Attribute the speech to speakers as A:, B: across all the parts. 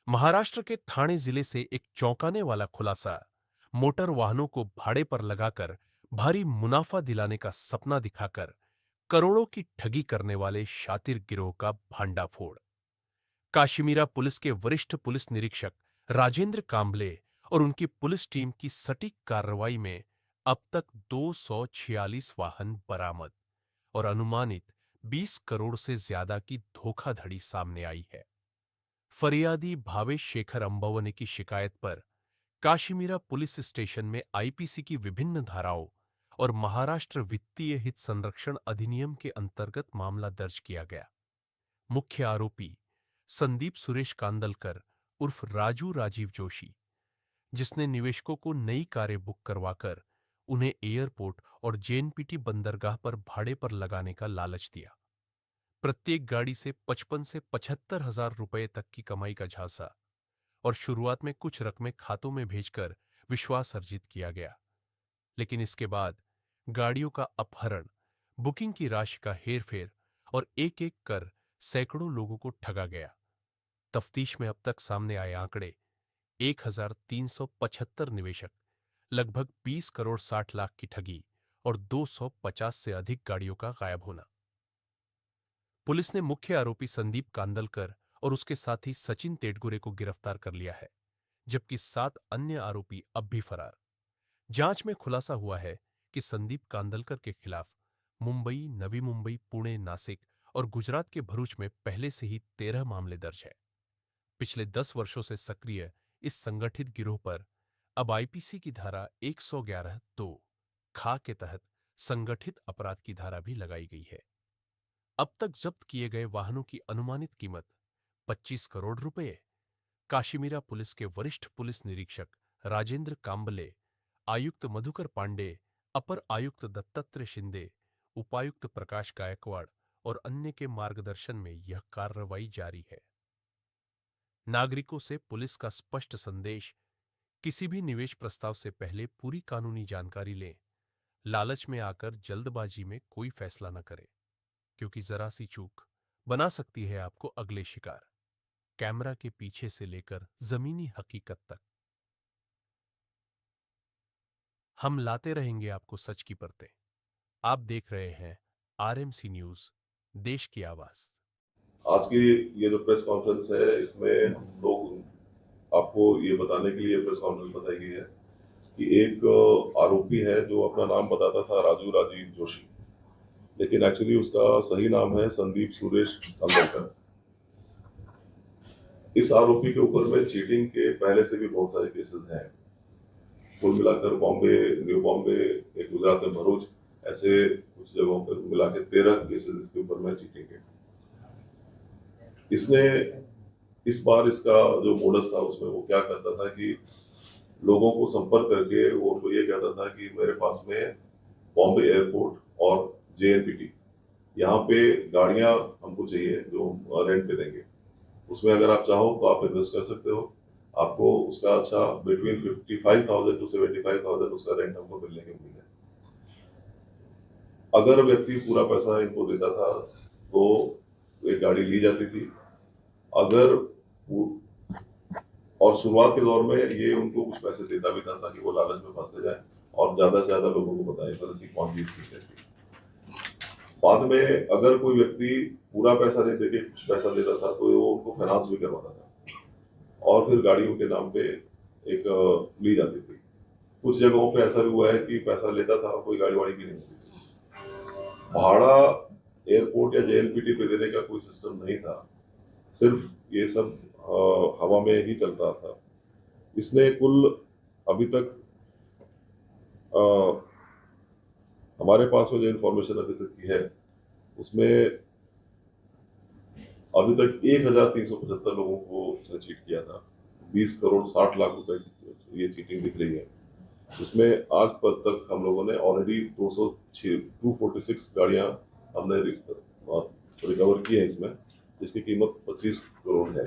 A: महाराष्ट्र के ठाणे जिले से एक चौंकाने वाला खुलासा। मोटर वाहनों को भाड़े पर लगाकर भारी मुनाफा दिलाने का सपना दिखाकर करोड़ों की ठगी करने वाले शातिर गिरोह का भांडाफोड़। काश्मीरा पुलिस के वरिष्ठ पुलिस निरीक्षक राजेंद्र कांबले और उनकी पुलिस टीम की सटीक कार्रवाई में अब तक 246 वाहन बरामद और अनुमानित 20 करोड़ से ज्यादा की धोखाधड़ी सामने आई है। फरियादी भावेश शेखर अंबवने की शिकायत पर काशीमीरा पुलिस स्टेशन में आईपीसी की विभिन्न धाराओं और महाराष्ट्र वित्तीय हित संरक्षण अधिनियम के अंतर्गत मामला दर्ज किया गया। मुख्य आरोपी संदीप सुरेश कांदलकर उर्फ राजू राजीव जोशी, जिसने निवेशकों को नई कारें बुक करवाकर उन्हें एयरपोर्ट और जेएनपीटी बंदरगाह पर भाड़े पर लगाने का लालच दिया। प्रत्येक गाड़ी से 55 से 75 हजार रुपए तक की कमाई का झांसा और शुरुआत में कुछ रकमें खातों में भेजकर विश्वास अर्जित किया गया। लेकिन इसके बाद गाड़ियों का अपहरण, बुकिंग की राशि का हेरफेर और एक एक कर सैकड़ों लोगों को ठगा गया। तफ्तीश में अब तक सामने आए आंकड़े 1375 निवेशक, लगभग 20 करोड़ 60 लाख की ठगी और 250 से अधिक गाड़ियों का गायब होना। पुलिस ने मुख्य आरोपी संदीप कांदलकर और उसके साथी सचिन तेडगुरे को गिरफ्तार कर लिया है, जबकि 7 अन्य आरोपी अब भी फरार। जांच में खुलासा हुआ है कि संदीप कांदलकर के खिलाफ मुंबई, नवी मुंबई, पुणे, नासिक और गुजरात के भरूच में पहले से ही 13 मामले दर्ज है। पिछले 10 वर्षों से सक्रिय इस संगठित गिरोह पर अब आईपीसी की धारा 111(2) खा के तहत संगठित अपराध की धारा भी लगाई गई है। अब तक जब्त किए गए वाहनों की अनुमानित कीमत 25 करोड़ रुपए। काशीमीरा पुलिस के वरिष्ठ पुलिस निरीक्षक राजेंद्र कांबले, आयुक्त मधुकर पांडे, अपर आयुक्त दत्तात्रेय शिंदे, उपायुक्त प्रकाश गायकवाड़ और अन्य के मार्गदर्शन में यह कार्रवाई जारी है। नागरिकों से पुलिस का स्पष्ट संदेश: किसी भी निवेश प्रस्ताव से पहले पूरी कानूनी जानकारी लें। लालच में आकर जल्दबाजी में कोई फैसला न करें, क्योंकि जरा सी चूक बना सकती है आपको अगले शिकार। कैमरा के पीछे से लेकर जमीनी हकीकत तक हम लाते रहेंगे आपको सच की परतें। आप देख रहे हैं आरएमसी न्यूज, देश की आवाज।
B: आज की ये जो प्रेस कॉन्फ्रेंस है, इसमें हम लोग आपको ये बताने के लिए प्रेस कॉन्फ्रेंस बताई गई है कि एक आरोपी है जो अपना नाम बताता था राजू राजीव जोशी, लेकिन एक्चुअली उसका सही नाम है संदीप सुरेश कांदलकर। इस आरोपी के ऊपर में चीटिंग के पहले से भी बहुत सारे केसेस हैं। कुल मिलाकर बॉम्बे, न्यू बॉम्बे, एक गुजरात में भरूच, ऐसे कुछ जगहों पर मिला के 13 केसेस इसके ऊपर में चीटिंग के। इसने इस बार इसका जो मोडस था उसमें वो क्या करता था कि लोगों को संपर्क करके वो उनको ये कहता था कि मेरे पास में बॉम्बे एयरपोर्ट और जेएनपीटी यहाँ पे गाड़ियां हमको चाहिए जो रेंट पे देंगे, उसमें अगर आप चाहो तो आप इन्वेस्ट कर सकते हो, आपको उसका अच्छा बिटवीन 55,000 टू 75,000 उसका रेंट हमको मिलने के उम्मीद है। अगर व्यक्ति पूरा पैसा इनको देता था तो एक गाड़ी ली जाती थी। अगर और शुरुआत के दौर में ये उनको कुछ पैसे देता भी था ताकि वो लालच में फंसते जाए और ज्यादा से ज्यादा लोगों को बताए कि कौन चीज की है। बाद में अगर कोई व्यक्ति पूरा पैसा नहीं देके कुछ पैसा देता था तो वो उनको फाइनेंस भी करवाता था और फिर गाड़ी उनके नाम पे एक ली जाती थी। कुछ जगहों पे ऐसा भी हुआ है कि पैसा लेता था और कोई गाड़ी वाड़ी भी नहीं होती थी। भाड़ा एयरपोर्ट या जेएनपीटी पे देने का कोई सिस्टम नहीं था, सिर्फ ये सब हवा में ही चलता था। इसने कुल अभी तक हमारे पास में जो इन्फॉर्मेशन अभी तक की है उसमें अभी तक 1375 लोगों को इसने चीट किया था। 20 करोड़ 60 लाख रुपए ये चीटिंग दिख रही है। इसमें आज पर तक हम लोगों ने ऑलरेडी 246 गाड़ियां हमने रिकवर की है इसमें, जिसकी कीमत 25 करोड़ है।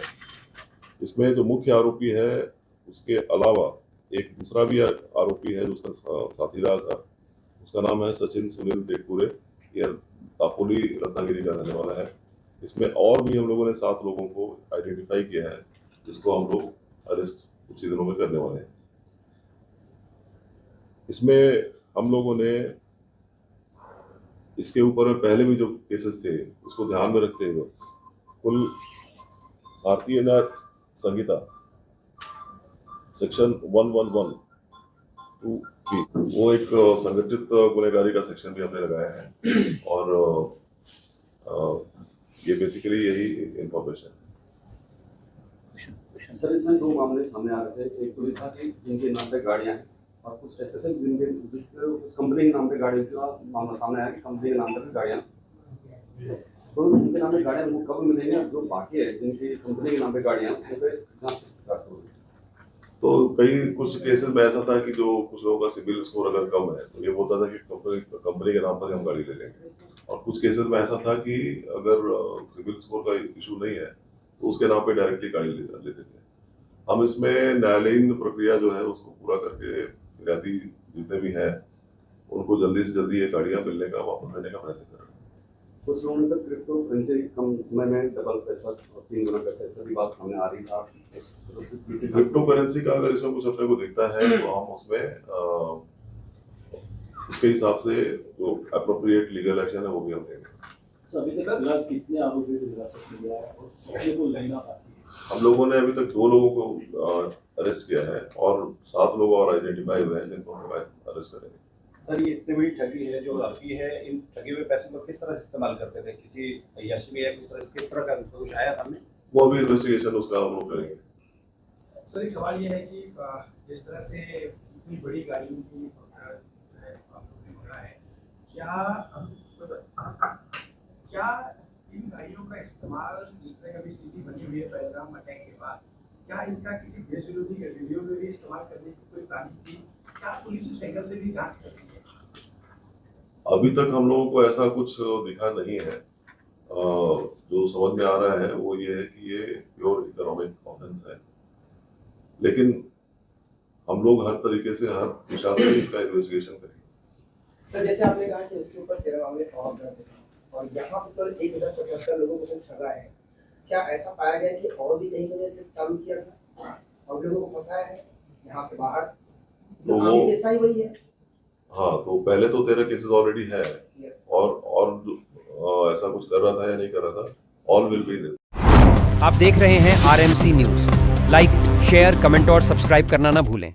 B: इसमें जो मुख्य आरोपी है उसके अलावा एक दूसरा भी आरोपी है जो उसका साथीदार था, उसका नाम है सचिन सुनील तेडगुरे। ये दापोली रत्नागिरी का रहने वाला है। इसमें और भी हम लोगों ने 7 लोगों को आइडेंटिफाई किया है जिसको हम लोग अरेस्ट कुछ ही दिनों में करने वाले हैं। इसमें हम लोगों ने इसके ऊपर पहले भी जो केसेस थे उसको ध्यान में रखते हुए कुल भारतीय न्याय संहिता सेक्शन 111 वो एक संगठित गुनहगारी का सेक्शन भी हमने लगाया है और ये बेसिकली यही इंफॉर्मेशन।
C: सर इसमें दो मामले सामने आ रहे थे। एक तो ये था कि जिनके नाम पे गाड़ियां हैं और कुछ ऐसे थे जिनके उस कंपनी के नाम पे गाड़ियों का मामला सामने आया कि कंपनी के नाम पे भी गाड़ियां, तो उनके नाम पे गाड़ियां वो कब मिलेंगे? जो बाकी है जिनकी कंपनी के नाम पे गाड़ियां उन पे जांच किस प्रकार से होगी?
B: तो कुछ केसेस में ऐसा था कि जो कुछ लोगों का सिविल स्कोर अगर कम है तो ये बोलता था कि कंपनी के नाम पर हम गाड़ी ले लेंगे, और कुछ केसेस में ऐसा था कि अगर सिविल स्कोर का इशू नहीं है तो उसके नाम पे डायरेक्टली गाड़ी लेते थे। हम इसमें न्यायालयीन प्रक्रिया जो है उसको पूरा करके फिरियादी जितने भी हैं उनको जल्दी से जल्दी ये गाड़ियां मिलने का, वापस लेने का प्रयत्न कर रहे हैं।
C: कुछ लोगों ने सर क्रिप्टो करेंसी कम समय में डबल पैसा और 3 गुना पैसा ऐसा भी बात सामने आ रही था।
B: क्रिप्टो करेंसी का अगर इसमें कुछ अपने को दिखता है तो हम उसमें उसके हिसाब से जो अप्रोप्रिएट लीगल एक्शन है वो भी हम लेंगे।
D: अभी तक फिलहाल कितने आरोपी हिरासत में लिया है और कितने को लेना बाकी है?
B: हम लोगों ने अभी तक 2 लोगों को अरेस्ट किया है और 7 लोग और आइडेंटिफाई हुए हैं जिनको हम अरेस्ट करेंगे।
D: सर ये इतनी बड़ी ठगी है जो आरोपी है, इन ठगे हुए पैसों को किस तरह से इस्तेमाल करते थे? किसी अय्याशी में या किस तरह का कुछ आया सामने?
B: वो अभी इन्वेस्टिगेशन उसका हम लोग करेंगे।
E: सर एक सवाल ये है कि जिस तरह से इतनी बड़ी गाड़ियों की आपने पकड़ा है, क्या इन गाड़ियों का इस्तेमाल जिस तरह की स्थिति बनी हुई है पहलगाम अटैक के बाद, क्या इनका किसी देश विरोधी गतिविधियों में भी इस्तेमाल करने की कोई प्लानिंग थी? क्या पुलिस उस एंगल से भी जांच कर रही है?
B: अभी तक हम लोगों को ऐसा कुछ दिखा नहीं है। जो समझ में आ रहा है वो ये है कि ये प्योर इकोनॉमिक ऑफेंस है, लेकिन हम लोग हर तरीके से हर दिशा से इसका इन्वेस्टिगेशन करेंगे।
F: तो जैसे आपने कहा कि इसके ऊपर 13 मामले और दर्ज हैं और यहाँ पर 1075 लोगों को ठगा है, क्या ऐसा पाया गया कि और भी कहीं ने इसे चालू किया था और लोगों को फंसाया है यहाँ से बाहर?
B: तो वो
F: ऐसा ही वही है।
B: हाँ, तो पहले तो 13 केसेस ऑलरेडी है
F: यस।
B: और ऐसा कुछ कर रहा था या नहीं कर रहा था, ऑल विल बी।
G: आप देख रहे हैं RMC news. Like, share, comment और सब्सक्राइब करना ना भूलें।